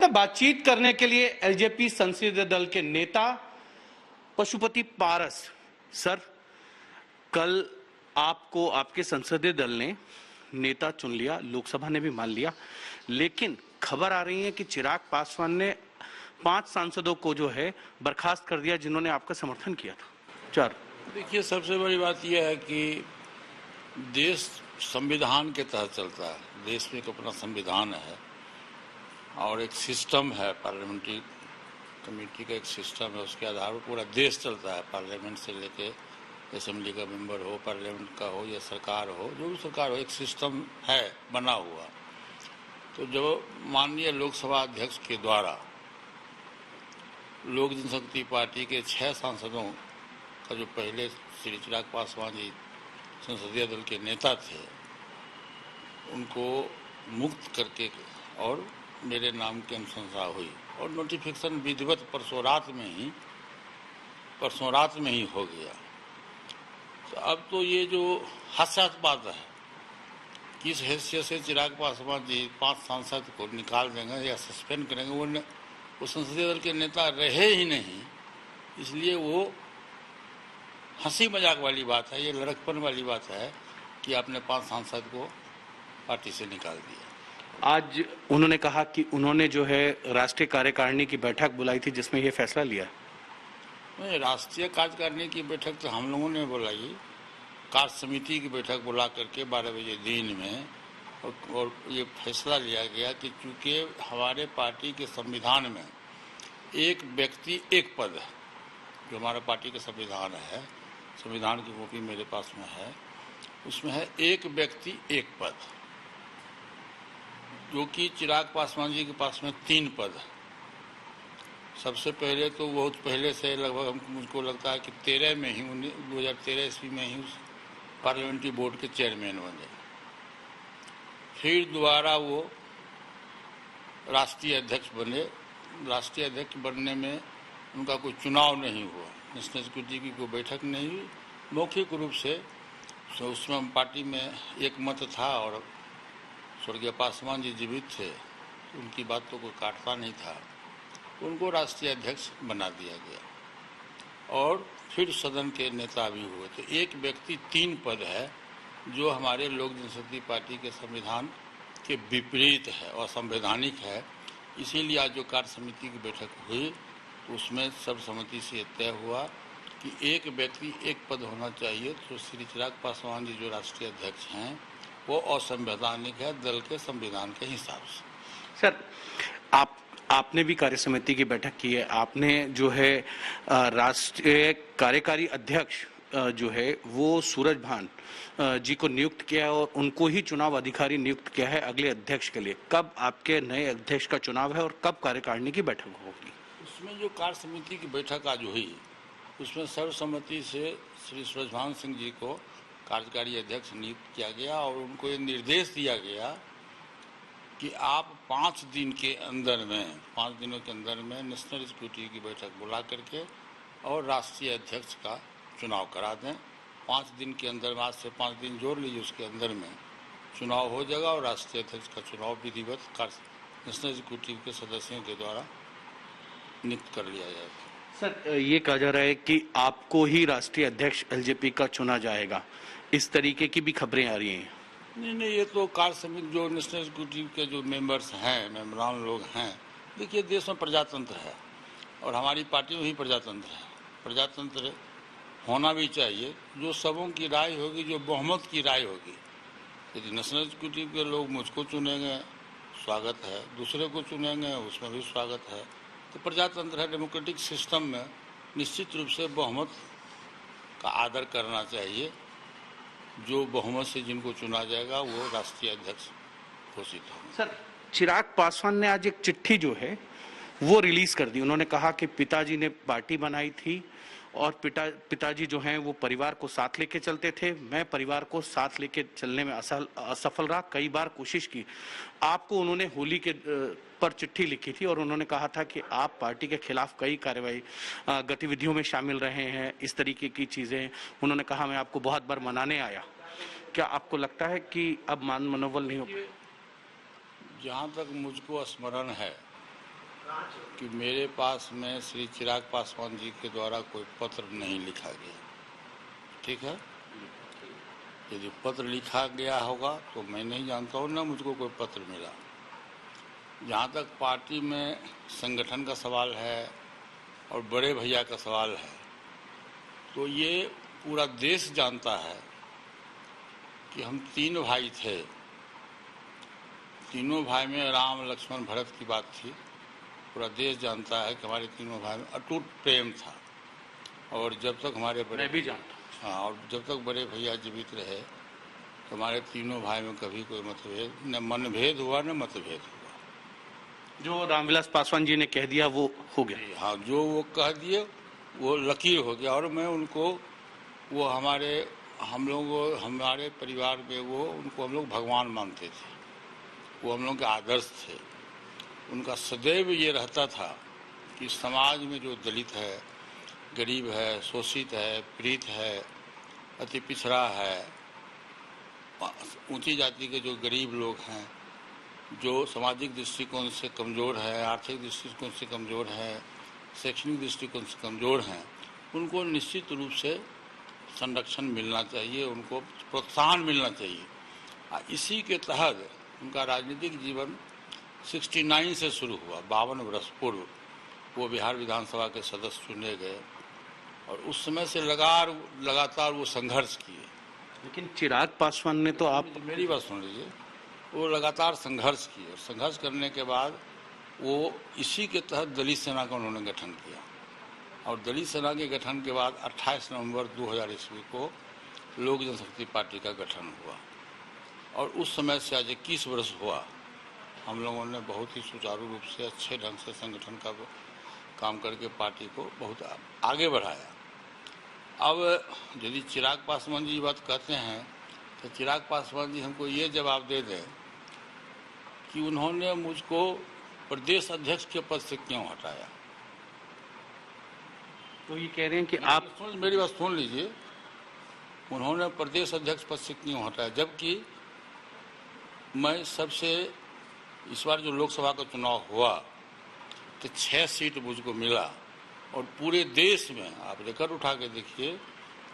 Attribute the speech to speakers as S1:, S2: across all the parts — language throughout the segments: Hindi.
S1: बातचीत करने के लिए एलजेपी संसदीय दल के नेता पशुपति पारस। सर, कल आपको आपके संसदीय दल ने नेता चुन लिया, लोकसभा ने भी मान लिया, लेकिन खबर आ रही है कि चिराग पासवान ने 5 सांसदों को जो है बर्खास्त कर दिया जिन्होंने आपका समर्थन किया था। 4।
S2: देखिए, सबसे बड़ी बात यह है कि देश संविधान के तहत चलता है। देश में एक अपना संविधान है और एक सिस्टम है, पार्लियामेंट्री कमेटी का एक सिस्टम है। उसके आधार पर पूरा देश चलता है, पार्लियामेंट से लेके असेंबली का मेंबर हो, पार्लियामेंट का हो या सरकार हो, जो भी सरकार हो, एक सिस्टम है बना हुआ। तो जो माननीय लोकसभा अध्यक्ष के द्वारा लोक जनशक्ति पार्टी के 6 सांसदों का, जो पहले श्री चिराग पासवान जी संसदीय दल के नेता थे, उनको मुक्त करके और मेरे नाम की अनुशंसा हुई और नोटिफिकेशन विधिवत परसों रात में ही हो गया। तो अब तो ये जो हास्यास्पद है, किस हैसियत से चिराग पासवान जी 5 सांसद को निकाल देंगे या सस्पेंड करेंगे, वो संसदीय दल के नेता रहे ही नहीं, इसलिए वो हंसी मजाक वाली बात है, ये लड़कपन वाली बात है कि आपने 5 सांसद को पार्टी से निकाल दिया।
S1: आज उन्होंने कहा कि उन्होंने जो है राष्ट्रीय कार्यकारिणी की बैठक बुलाई थी जिसमें ये फैसला लिया।
S2: नहीं, राष्ट्रीय कार्यकारिणी की बैठक तो हम लोगों ने बुलाई, कार्य समिति की बैठक बुला करके 12 बजे दिन में, और ये फैसला लिया गया कि चूंकि हमारे पार्टी के संविधान में एक व्यक्ति एक पद है, जो हमारा पार्टी का संविधान है, संविधान की कॉपी मेरे पास में है, उसमें है एक व्यक्ति एक पद, जो कि चिराग पासवान जी के पास में 3 पद है। सबसे पहले तो बहुत पहले से लगभग मुझको लगता है कि 13 में ही 2013 ईस्वी में ही उस पार्लियामेंट्री बोर्ड के चेयरमैन बने। फिर दोबारा वो राष्ट्रीय अध्यक्ष बने। राष्ट्रीय अध्यक्ष बनने में उनका कोई चुनाव नहीं हुआ, नेशनल सिक्योरिटी की कोई बैठक नहीं हुई, मौखिक रूप से उसमें पार्टी में एक मत था और स्वर्गीय पासवान जी जीवित थे, उनकी बात तो कोई काटता नहीं था, उनको राष्ट्रीय अध्यक्ष बना दिया गया और फिर सदन के नेता भी हुए। तो एक व्यक्ति 3 पद है, जो हमारे लोक जनशक्ति पार्टी के संविधान के विपरीत है और असंवैधानिक है। इसीलिए आज जो कार्य समिति की बैठक हुई तो उसमें सर्वसम्मति से तय हुआ कि एक व्यक्ति एक पद होना चाहिए। तो श्री चिराग पासवान जी जो राष्ट्रीय अध्यक्ष हैं वो असंवैधानिक है दल के संविधान के हिसाब से।
S1: सर, आपने भी कार्य समिति की बैठक की है, आपने जो है राष्ट्रीय कार्यकारी अध्यक्ष जो है वो सूरजभान जी को नियुक्त किया है और उनको ही चुनाव अधिकारी नियुक्त किया है अगले अध्यक्ष के लिए। कब आपके नए अध्यक्ष का चुनाव है और कब कार्यकारिणी की बैठक होगी?
S2: उसमें जो कार्य समिति की बैठक आज हुई उसमें सर्वसम्मति से श्री सूरजभान सिंह जी को कार्यकारी अध्यक्ष नियुक्त किया गया और उनको ये निर्देश दिया गया कि आप 5 दिन के अंदर में 5 दिनों के अंदर में नेशनल सिक्योरिटी की बैठक बुला करके और राष्ट्रीय अध्यक्ष का चुनाव करा दें। 5 दिन के अंदर में, आज से 5 दिन जोड़ लीजिए, उसके अंदर में चुनाव हो जाएगा और राष्ट्रीय अध्यक्ष का चुनाव विधिवत नेशनल सिक्योरिटी के सदस्यों के द्वारा नियुक्त कर लिया जाएगा।
S1: सर, ये कहा जा रहा है कि आपको ही राष्ट्रीय अध्यक्ष एलजेपी का चुना जाएगा, इस तरीके की भी खबरें आ रही हैं।
S2: नहीं, ये तो कार्य समिति जो नेशनल सिक्योरिटी के जो मेंबर्स हैं, मेम्बरान लोग हैं, देखिए देश में प्रजातंत्र है और हमारी पार्टी में भी प्रजातंत्र है। प्रजातंत्र होना भी चाहिए, जो सबों की राय होगी, जो बहुमत की राय होगी। यदि नेशनल सिक्योरिटी के लोग मुझको चुनेंगे स्वागत है, दूसरे को चुनेंगे उसमें भी स्वागत है। तो प्रजातंत्र है, डेमोक्रेटिक सिस्टम में निश्चित रूप से बहुमत का आदर करना चाहिए। जो बहुमत से जिनको चुना जाएगा वो राष्ट्रीय अध्यक्ष घोषित होंगे।
S1: सर, चिराग पासवान ने आज एक चिट्ठी जो है वो रिलीज कर दी। उन्होंने कहा कि पिताजी ने पार्टी बनाई थी और पिताजी जो हैं वो परिवार को साथ लेके चलते थे। मैं परिवार को साथ लेके चलने में असफल रहा, कई बार कोशिश की। आपको उन्होंने होली के पर चिट्ठी लिखी थी और उन्होंने कहा था कि आप पार्टी के खिलाफ कई कार्रवाई गतिविधियों में शामिल रहे हैं, इस तरीके की चीजें। उन्होंने कहा मैं आपको बहुत बार मनाने आया। क्या आपको लगता है कि अब मनोबल नहीं हो पाया?
S2: जहाँ तक मुझको स्मरण है कि मेरे पास में श्री चिराग पासवान जी के द्वारा कोई पत्र नहीं लिखा गया। ठीक है, यदि पत्र लिखा गया होगा तो मैं नहीं जानता हूँ, ना मुझको कोई पत्र मिला। जहाँ तक पार्टी में संगठन का सवाल है और बड़े भैया का सवाल है, तो ये पूरा देश जानता है कि हम 3 भाई थे। तीनों भाई में राम लक्ष्मण भरत की बात थी। पूरा देश जानता है कि हमारे तीनों भाई में अटूट प्रेम था। और जब तक हमारे बड़े,
S1: मैं भी जानता हूँ।
S2: हाँ, और जब तक बड़े भैया जीवित रहे तो हमारे तीनों भाई में कभी कोई मतभेद, न मनभेद हुआ न मतभेद हुआ।
S1: जो रामविलास पासवान जी ने कह दिया वो हो गया।
S2: हाँ, जो वो कह दिए वो लकीर हो गया। और मैं उनको, वो हमारे परिवार में उनको हम लोग भगवान मानते थे। वो हम लोग के आदर्श थे। उनका सदैव ये रहता था कि समाज में जो दलित है, गरीब है, शोषित है, पीड़ित है, अति पिछड़ा है, ऊंची जाति के जो गरीब लोग हैं, जो सामाजिक दृष्टिकोण से कमज़ोर है, आर्थिक दृष्टिकोण से कमज़ोर है, शैक्षणिक दृष्टिकोण से कमज़ोर हैं, उनको निश्चित रूप से संरक्षण मिलना चाहिए, उनको प्रोत्साहन मिलना चाहिए। इसी के तहत उनका राजनीतिक जीवन 69 से शुरू हुआ। 52 वर्ष पूर्व वो बिहार विधानसभा के सदस्य चुने गए और उस समय से लगातार वो संघर्ष किए।
S1: लेकिन चिराग पासवान ने तो आप
S2: मेरी बात सुन लीजिए, वो लगातार संघर्ष किए। संघर्ष करने के बाद वो इसी के तहत दलित सेना का उन्होंने गठन किया और दलित सेना के गठन के बाद 28 नवंबर 2000 ईस्वी को लोक जनशक्ति पार्टी का गठन हुआ और उस समय से आज 21 वर्ष हुआ। हम लोगों ने बहुत ही सुचारू रूप से अच्छे ढंग से संगठन का काम करके पार्टी को बहुत आगे बढ़ाया। अब यदि चिराग पासवान जी बात कहते हैं तो चिराग पासवान जी हमको ये जवाब दे दें कि उन्होंने मुझको प्रदेश अध्यक्ष के पद से क्यों हटाया।
S1: तो ये कह रहे हैं कि आप
S2: मेरी बात सुन लीजिए, उन्होंने प्रदेश अध्यक्ष पद से क्यों हटाया, जबकि मैं सबसे, इस बार जो लोकसभा का चुनाव हुआ तो 6 सीट मुझको मिला और पूरे देश में आप रिकॉर्ड उठा के देखिए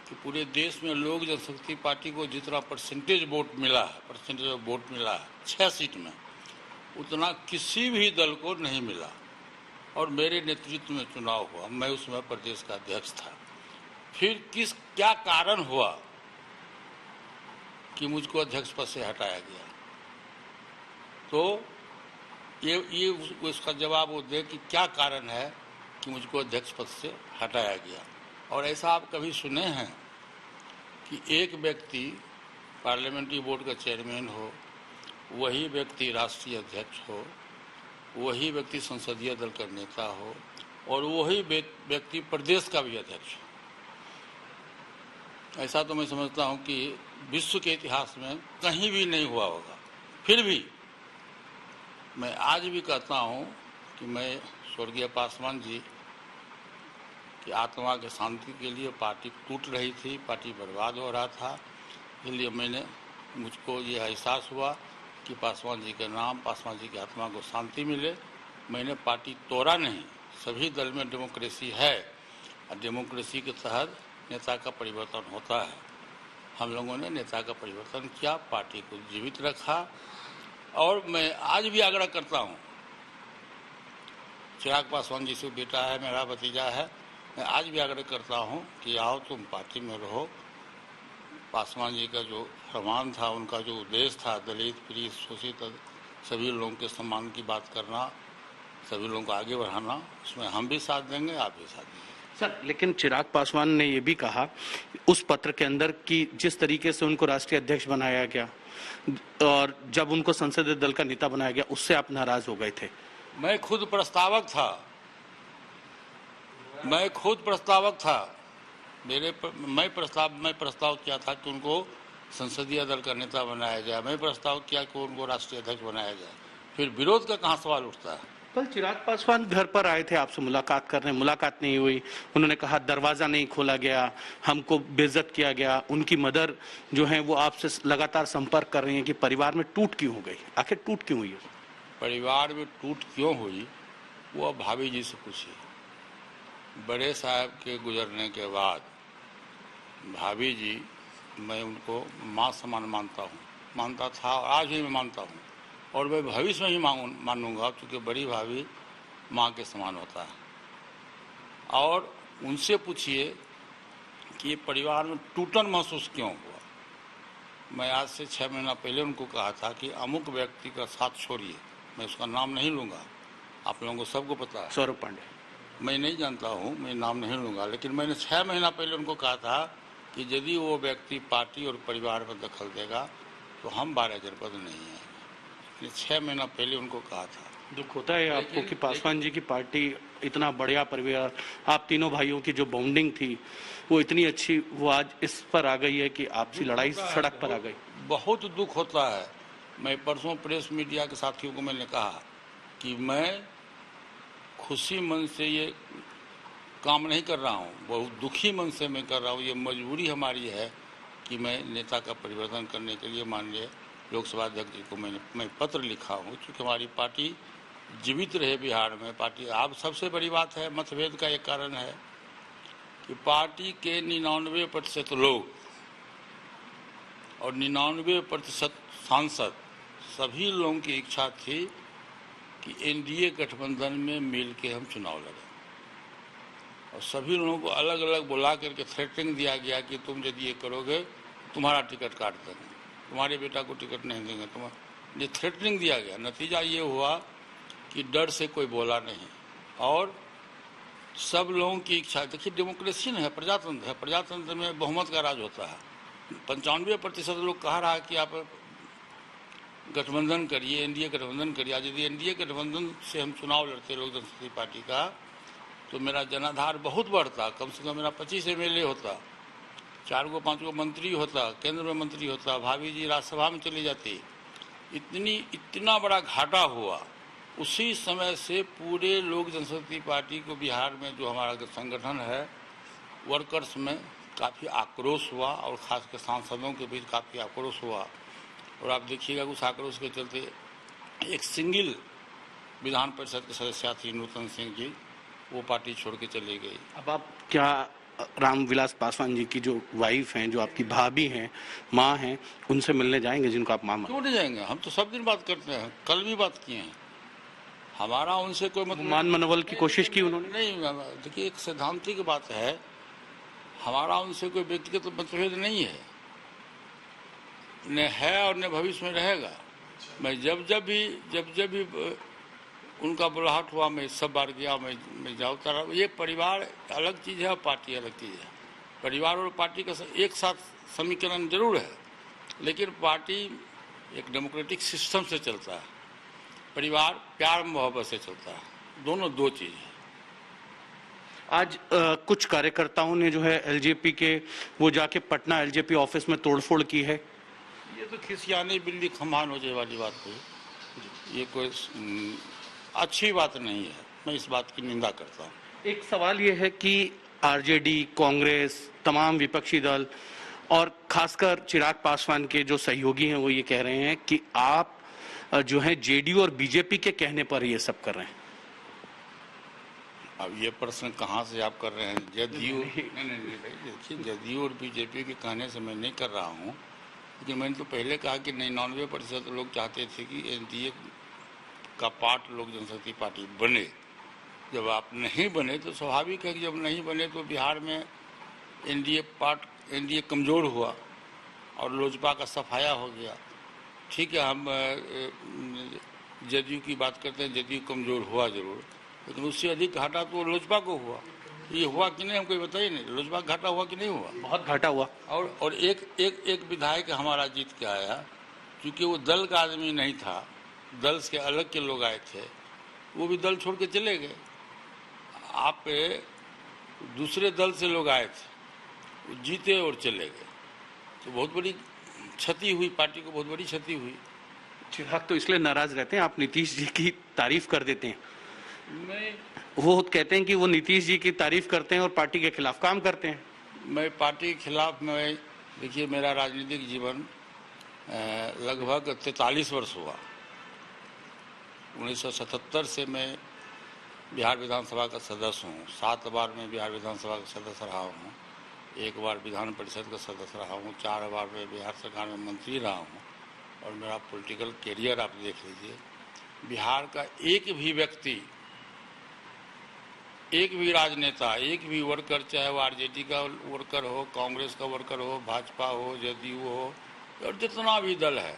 S2: कि पूरे देश में लोक जनशक्ति पार्टी को जितना परसेंटेज वोट मिला है 6 सीट में, उतना किसी भी दल को नहीं मिला और मेरे नेतृत्व में चुनाव हुआ। मैं उस समय प्रदेश का अध्यक्ष था। फिर क्या कारण हुआ कि मुझको अध्यक्ष पद से हटाया गया, तो ये उसका जवाब वो दे कि क्या कारण है कि मुझको अध्यक्ष पद से हटाया गया। और ऐसा आप कभी सुने हैं कि एक व्यक्ति पार्लियामेंट्री बोर्ड का चेयरमैन हो, वही व्यक्ति राष्ट्रीय अध्यक्ष हो, वही व्यक्ति संसदीय दल का नेता हो और वही व्यक्ति प्रदेश का भी अध्यक्ष हो? ऐसा तो मैं समझता हूं कि विश्व के इतिहास में कहीं भी नहीं हुआ होगा। फिर भी मैं आज भी कहता हूं कि मैं स्वर्गीय पासवान जी की आत्मा के शांति के लिए, पार्टी टूट रही थी, पार्टी बर्बाद हो रहा था, इसलिए मुझको ये एहसास हुआ कि पासवान जी के नाम, पासवान जी की आत्मा को शांति मिले। मैंने पार्टी तोड़ा नहीं। सभी दल में डेमोक्रेसी है और डेमोक्रेसी के तहत नेता का परिवर्तन होता है। हम लोगों ने नेता का परिवर्तन किया, पार्टी को जीवित रखा और मैं आज भी आग्रह करता हूं, चिराग पासवान जी से बेटा है, मेरा भतीजा है, मैं आज भी आग्रह करता हूं कि आओ तुम पार्टी में रहो। पासवान जी का जो फरमान था, उनका जो उद्देश्य था, दलित, पीड़ित, शोषित सभी लोगों के सम्मान की बात करना, सभी लोगों को आगे बढ़ाना, उसमें हम भी साथ देंगे, आप भी साथ देंगे।
S1: सर, लेकिन चिराग पासवान ने ये भी कहा उस पत्र के अंदर कि जिस तरीके से उनको राष्ट्रीय अध्यक्ष बनाया गया और जब उनको संसदीय दल का नेता बनाया गया, उससे आप नाराज हो गए थे।
S2: मैं खुद प्रस्तावक था। मैं प्रस्ताव किया था कि उनको संसदीय दल का नेता बनाया जाए। मैं प्रस्ताव किया कि उनको राष्ट्रीय अध्यक्ष बनाया जाए। फिर विरोध का कहाँ सवाल उठता है?
S1: कल चिराग पासवान घर पर आए थे, आपसे मुलाकात करने, मुलाकात नहीं हुई। उन्होंने कहा दरवाजा नहीं खोला गया, हमको बेइज्जत किया गया। उनकी मदर जो है वो आपसे लगातार संपर्क कर रही हैं कि परिवार में टूट क्यों हो गई, आखिर टूट क्यों हुई?
S2: परिवार में टूट क्यों हुई वो अब भाभी जी से पूछिए। बड़े साहब के गुजरने के बाद भाभी जी, मैं उनको माँ समान मानता था और आज भी मैं मानता हूँ, और मैं भविष्य में ही मानूंगा, क्योंकि बड़ी भाभी माँ के समान होता है। और उनसे पूछिए कि ये परिवार में टूटन महसूस क्यों हुआ। मैं आज से 6 महीना पहले उनको कहा था कि अमुक व्यक्ति का साथ छोड़िए, मैं उसका नाम नहीं लूँगा, आप लोगों को सबको पता है,
S1: सौरभ पांडे,
S2: मैं नहीं जानता हूँ, मैं नाम नहीं लूँगा, लेकिन मैंने 6 महीना पहले उनको कहा था कि यदि वो व्यक्ति पार्टी और परिवार में दखल देगा तो हम 12 जनपद नहीं हैं। 6 महीना पहले उनको कहा था।
S1: दुख होता है आपको कि पासवान जी की पार्टी, इतना बढ़िया परिवार, आप तीनों भाइयों की जो बॉन्डिंग थी वो इतनी अच्छी, वो आज इस पर आ गई है कि आपसी लड़ाई सड़क पर आ गई।
S2: बहुत दुख होता है। मैं परसों प्रेस मीडिया के साथियों को मैंने कहा कि मैं खुशी मन से ये काम नहीं कर रहा हूँ, बहुत दुखी मन से मैं कर रहा हूँ। ये मजबूरी हमारी है कि मैं नेता का परिवर्तन करने के लिए माननीय लोकसभा अध्यक्ष जी को मैं पत्र लिखा हूँ, क्योंकि हमारी पार्टी जीवित रहे बिहार में। पार्टी अब सबसे बड़ी बात है, मतभेद का एक कारण है कि पार्टी के 99% लोग और 99% सांसद, सभी लोगों की इच्छा थी कि एनडीए गठबंधन में मिल के हम चुनाव लड़ें, और सभी लोगों को अलग अलग बुला करके थ्रेटनिंग दिया गया कि तुम यदि ये करोगे तुम्हारा टिकट काट देंगे, तुम्हारे बेटा को टिकट नहीं देंगे, ये थ्रेटनिंग दिया गया। नतीजा ये हुआ कि डर से कोई बोला नहीं, और सब लोगों की इच्छा। देखिए, डेमोक्रेसी है, प्रजातंत्र है, प्रजातंत्र में बहुमत का राज होता है। 95% लोग कह रहा है कि आप गठबंधन करिए, एनडीए गठबंधन करिए। आज यदि एनडीए गठबंधन से हम चुनाव लड़ते लोक जनशक्ति पार्टी का, तो मेरा जनाधार बहुत बढ़ता, कम से कम मेरा 25 MLA होता, 4 को 5 को मंत्री होता, केंद्र में मंत्री होता, भाभी जी राज्यसभा में चली जाती। इतना बड़ा घाटा हुआ। उसी समय से पूरे लोक जनशक्ति पार्टी को बिहार में जो हमारा संगठन है, वर्कर्स में काफ़ी आक्रोश हुआ, और खासकर सांसदों के बीच काफ़ी आक्रोश हुआ। और आप देखिएगा उस आक्रोश के चलते एक सिंगल विधान परिषद के सदस्य थी नूतन सिंह जी, वो पार्टी छोड़ के चली गई।
S1: अब आप क्या रामविलास पासवान जी की जो वाइफ हैं, जो आपकी भाभी हैं, माँ हैं, उनसे मिलने जाएंगे, जिनको आप माँ
S2: क्यों नहीं जाएंगे? हम तो सब दिन बात करते हैं, कल भी बात किए हैं। हमारा उनसे कोई मतलब
S1: मान मनोबल की कोशिश की उन्होंने?
S2: नहीं, देखिए, एक सैद्धांतिक बात है, हमारा उनसे कोई व्यक्तिगत मतभेद नहीं है, न है और न भविष्य में रहेगा। मैं जब भी उनका बुलाहट हुआ, मैं सब बार गया, मैं जाता रहा। ये परिवार अलग चीज़ है और पार्टी अलग चीज़ है। परिवार और पार्टी का एक साथ समीकरण जरूर है, लेकिन पार्टी एक डेमोक्रेटिक सिस्टम से चलता है, परिवार प्यार मोहब्बत से चलता है। दोनों दो चीज़ है।
S1: आज कुछ कार्यकर्ताओं ने जो है एलजेपी के, वो जाके पटना एलजेपी ऑफिस में तोड़फोड़ की है।
S2: ये तो खिसियानी बिल्ली खम्हान हो जाए वाली बात हुई। ये कोई अच्छी बात नहीं है, मैं इस बात की निंदा करता हूँ।
S1: एक सवाल ये है कि आरजेडी, कांग्रेस, तमाम विपक्षी दल और खासकर चिराग पासवान के जो सहयोगी हैं, वो ये कह रहे हैं कि आप जो है जेडीयू और बीजेपी के कहने पर ये सब कर रहे हैं।
S2: अब ये प्रश्न कहाँ से आप कर रहे हैं? जदयू नहीं भाई, देखिए, जदयू और बीजेपी के कहने से मैं नहीं कर रहा हूँ, लेकिन मैंने तो पहले कहा कि 99% लोग चाहते थे कि एनडीए का पार्ट लोक जनशक्ति पार्टी बने। जब आप नहीं बने तो स्वाभाविक है कि जब नहीं बने तो बिहार में एनडीए कमज़ोर हुआ और लोजपा का सफाया हो गया। ठीक है, हम जदयू की बात करते हैं, जदयू कमज़ोर हुआ जरूर, लेकिन उससे अधिक घाटा तो लोजपा को हुआ। ये हुआ कि नहीं, हमको बताइए नहीं, लोजपा घाटा हुआ कि नहीं हुआ?
S1: बहुत घाटा हुआ।
S2: और एक विधायक हमारा जीत के आया, क्योंकि वो दल का आदमी नहीं था, दल से अलग के लोग आए थे, वो भी दल छोड़ के चले गए। आप दूसरे दल से लोग आए थे, वो जीते और चले गए, तो बहुत बड़ी क्षति हुई, पार्टी को बहुत बड़ी क्षति हुई।
S1: चिराग तो इसलिए नाराज रहते हैं, आप नीतीश जी की तारीफ कर देते हैं। वो कहते हैं कि वो नीतीश जी की तारीफ करते हैं और पार्टी के खिलाफ काम करते हैं। मैं
S2: पार्टी के खिलाफ में, देखिए, मेरा राजनीतिक जीवन लगभग 43 वर्ष हुआ। 1977 से मैं बिहार विधानसभा का सदस्य हूँ, 7 बार मैं बिहार विधानसभा का सदस्य रहा हूँ, 1 बार विधान परिषद का सदस्य रहा हूँ, 4 बार मैं बिहार सरकार में मंत्री रहा हूँ और मेरा पॉलिटिकल कैरियर आप देख लीजिए। बिहार का एक भी व्यक्ति, एक भी राजनेता, एक भी वर्कर, चाहे वो आरजेडी का वर्कर हो, कांग्रेस का वर्कर हो, भाजपा हो, जदयू हो और जितना भी दल है,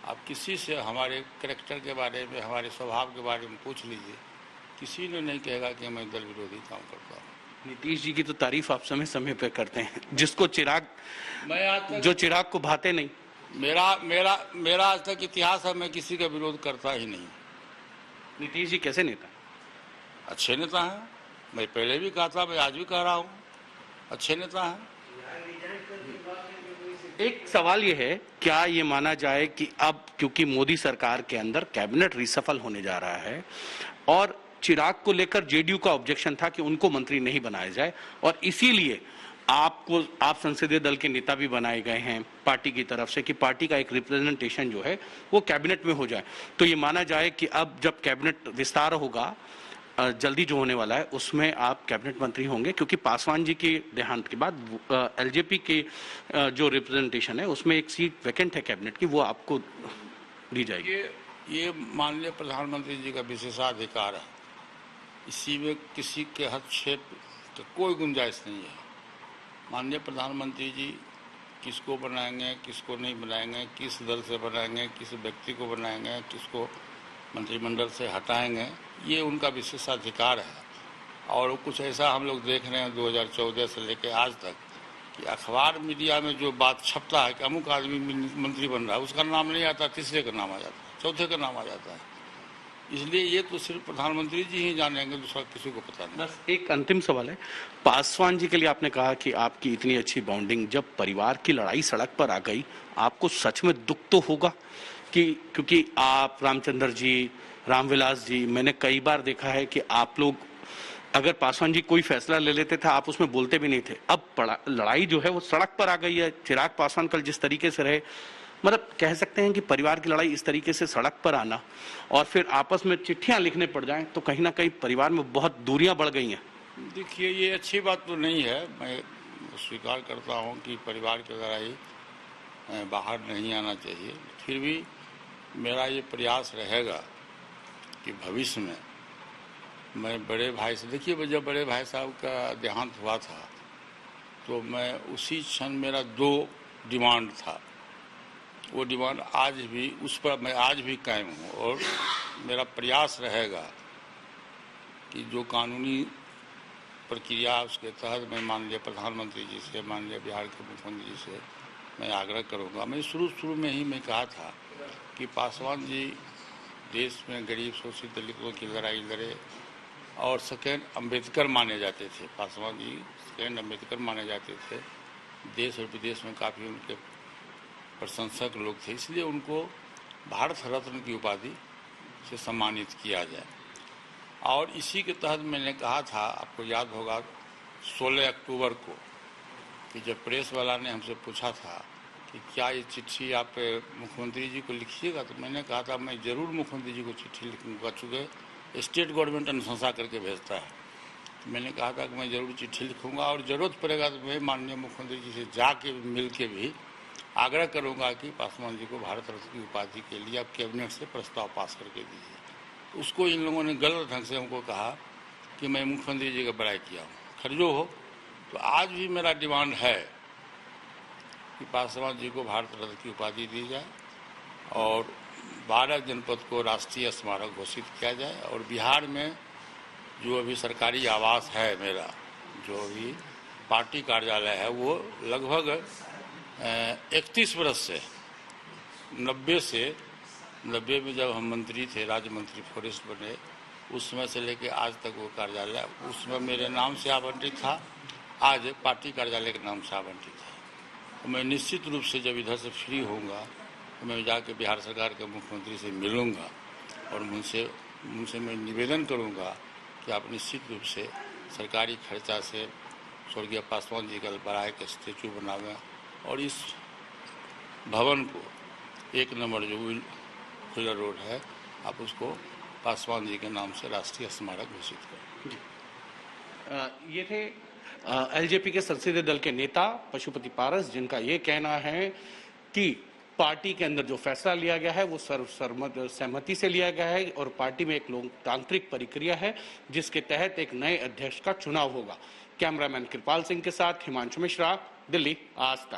S2: आप किसी से हमारे कैरेक्टर के बारे में, हमारे स्वभाव के बारे में पूछ लीजिए, किसी ने नहीं कहेगा कि मैं दल विरोधी काम करता हूँ।
S1: नीतीश जी की तो तारीफ आप समय समय पे करते हैं, जिसको चिराग,
S2: मैं आज तक,
S1: जो चिराग को भाते नहीं।
S2: मेरा मेरा मेरा आज तक इतिहास है, मैं किसी का विरोध करता ही नहीं।
S1: नीतीश जी कैसे नेता?
S2: अच्छे नेता हैं, मैं पहले भी कहा था, मैं आज भी कह रहा हूँ, अच्छे नेता हैं।
S1: एक सवाल ये है, क्या ये माना जाए कि अब क्योंकि मोदी सरकार के अंदर कैबिनेट रिसफल होने जा रहा है और चिराग को लेकर जेडीयू का ऑब्जेक्शन था कि उनको मंत्री नहीं बनाया जाए और इसीलिए आप संसदीय दल के नेता भी बनाए गए हैं पार्टी की तरफ से कि पार्टी का एक रिप्रेजेंटेशन जो है वो कैबिनेट में हो जाए, तो ये माना जाए कि अब जब कैबिनेट विस्तार होगा जल्दी जो होने वाला है उसमें आप कैबिनेट मंत्री होंगे, क्योंकि पासवान जी के देहांत के बाद एलजेपी के जो रिप्रेजेंटेशन है उसमें एक सीट वैकेंट है कैबिनेट की, वो आपको दी जाएगी।
S2: ये माननीय प्रधानमंत्री जी का विशेषाधिकार है, इसी में किसी के हस्तक्षेप का कोई गुंजाइश नहीं है। माननीय प्रधानमंत्री जी किसको बनाएंगे, किसको नहीं बनाएंगे, किस दल से बनाएंगे, किस व्यक्ति को बनाएंगे, किसको मंत्रिमंडल से हटाएंगे, ये उनका विशेषाधिकार है। और कुछ ऐसा हम लोग देख रहे हैं 2014 से लेकर आज तक कि अखबार मीडिया में जो बात छपता है कि अमुक आदमी मंत्री बन रहा है, उसका नाम नहीं आता, तीसरे का नाम आ जाता है, चौथे का नाम आ जाता है। इसलिए ये तो सिर्फ प्रधानमंत्री जी ही जानेंगे, दूसरा किसी को पता नहीं।
S1: बस एक अंतिम सवाल है, पासवान जी के लिए आपने कहा कि आपकी इतनी अच्छी बॉन्डिंग, जब परिवार की लड़ाई सड़क पर आ गई आपको सच में दुख तो होगा कि क्योंकि आप, रामचंद्र जी, रामविलास जी, मैंने कई बार देखा है कि आप लोग अगर पासवान जी कोई फैसला ले लेते थे आप उसमें बोलते भी नहीं थे, अब लड़ाई जो है वो सड़क पर आ गई है। चिराग पासवान कल जिस तरीके से रहे, मतलब कह सकते हैं कि परिवार की लड़ाई इस तरीके से सड़क पर आना और फिर आपस में चिट्ठियां लिखने पड़ जाएं तो कहीं ना कहीं परिवार में बहुत दूरियां बढ़ गई हैं।
S2: देखिए, ये अच्छी बात तो नहीं है, मैं स्वीकार करता हूँ कि परिवार की लड़ाई बाहर नहीं आना चाहिए, फिर भी मेरा ये प्रयास रहेगा कि भविष्य में मैं बड़े भाई से, देखिए जब बड़े भाई साहब का देहांत हुआ था तो मैं उसी क्षण, मेरा 2 डिमांड था, वो डिमांड आज भी, उस पर मैं आज भी कायम हूँ और मेरा प्रयास रहेगा कि जो कानूनी प्रक्रिया उसके तहत मैं माननीय प्रधानमंत्री जी से, माननीय बिहार के मुख्यमंत्री जी से मैं आग्रह करूँगा। मैं शुरू में ही मैं कहा था कि पासवान जी देश में गरीब शोषित दलितों की लड़ाई लड़े और सेकेंड अम्बेडकर माने जाते थे। पासवान जी सेकेंड अम्बेडकर माने जाते थे, देश और विदेश में काफ़ी उनके प्रशंसक लोग थे, इसलिए उनको भारत रत्न की उपाधि से सम्मानित किया जाए। और इसी के तहत मैंने कहा था, आपको याद होगा 16 अक्टूबर को कि जब प्रेस वाला ने हमसे पूछा था कि क्या ये चिट्ठी आप मुख्यमंत्री जी को लिखिएगा, तो मैंने कहा था मैं ज़रूर मुख्यमंत्री जी को चिट्ठी लिखूँगा, चूँकि स्टेट गवर्नमेंट अनुशंसा करके भेजता है। तो मैंने कहा था कि मैं ज़रूर चिट्ठी लिखूँगा और ज़रूरत पड़ेगा तो मैं माननीय मुख्यमंत्री जी से जाके मिल के भी आग्रह करूँगा कि पासवान जी को भारत रत्न की उपाधि के लिए आप कैबिनेट से प्रस्ताव पास करके दीजिए। उसको इन लोगों ने गलत ढंग से हमको कहा कि मैं मुख्यमंत्री जी का बड़ाई किया हूँ। खैर जो हो, तो आज भी मेरा डिमांड है कि पासवान जी को भारत रत्न की उपाधि दी जाए और 12 जनपद को राष्ट्रीय स्मारक घोषित किया जाए और बिहार में जो अभी सरकारी आवास है मेरा, जो अभी पार्टी कार्यालय है, वो लगभग 31 वर्ष से 90 में जब हम मंत्री थे, राज्य मंत्री फॉरेस्ट बने, उस समय से लेके आज तक वो कार्यालय उस समय मेरे नाम से आवंटित था, आज पार्टी कार्यालय के नाम से आवंटित है। तो मैं निश्चित रूप से जब इधर से फ्री होऊंगा तो मैं जाके बिहार सरकार के मुख्यमंत्री से मिलूंगा और उनसे मैं निवेदन करूंगा कि आप निश्चित रूप से सरकारी खर्चा से स्वर्गीय पासवान जी का बड़ाई के स्टेचू बनावें और इस भवन को 1 नंबर जो खुला रोड है, आप उसको पासवान जी के नाम से राष्ट्रीय स्मारक घोषित करें।
S1: ये थे एलजेपी के संसदीय दल के नेता पशुपति पारस, जिनका ये कहना है कि पार्टी के अंदर जो फैसला लिया गया है वो सहमति से लिया गया है और पार्टी में एक लोकतांत्रिक प्रक्रिया है जिसके तहत एक नए अध्यक्ष का चुनाव होगा। कैमरामैन कृपाल सिंह के साथ हिमांशु मिश्रा, दिल्ली, आज तक।